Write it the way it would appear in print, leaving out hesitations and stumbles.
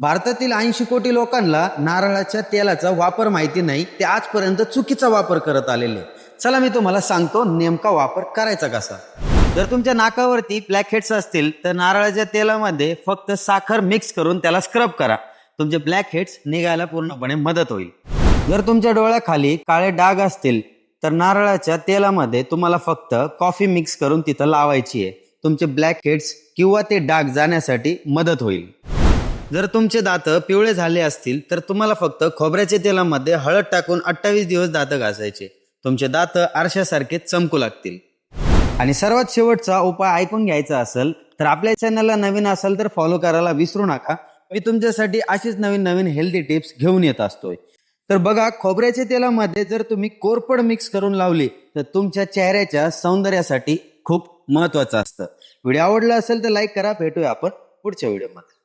भारतातील 80 कोटी लोकांना नारळाच्या तेलाचा वापर माहिती नाही, ते आजपर्यंत चुकीचा वापर करत आलेले. चला मी तुम्हाला सांगतो नेमका वापर करायचा कसा. जर तुमच्या नाकावरती ब्लॅक हेड्स असतील तर नारळाच्या तेलामध्ये फक्त साखर मिक्स करून त्याला स्क्रब करा. तुमचे ब्लॅक हेड्स निघायला पूर्णपणे मदत होईल. जर तुमच्या डोळ्याखाली काळे डाग असतील तर नारळाच्या तेलामध्ये तुम्हाला फक्त कॉफी मिक्स करून तिथं लावायची आहे. तुमचे ब्लॅक हेड्स किंवा ते डाग जाण्यासाठी मदत होईल. जर तुमचे दात पिवळे झाले असतील तर तुम्हाला फक्त खोबऱ्याच्या तेलामध्ये हळद टाकून 28 दिवस दात घासायचे. तुमचे दात आरशासारखे चमकू लागतील. आणि सर्वात शेवटचा उपाय ऐकून घ्यायचा असेल तर आपल्या चॅनलला नवीन असेल तर फॉलो करायला विसरू नका. मी तुमच्यासाठी अशीच नवीन नवीन हेल्दी टिप्स घेऊन येत असतोय. तर बघा, खोबऱ्याच्या तेलामध्ये जर तुम्ही कोरफड मिक्स करून लावली तर तुमच्या चेहऱ्याच्या सौंदर्यासाठी खूप महत्वाचं असतं. व्हिडिओ आवडला असेल तर लाईक करा. भेटूया आपण पुढच्या व्हिडिओमध्ये.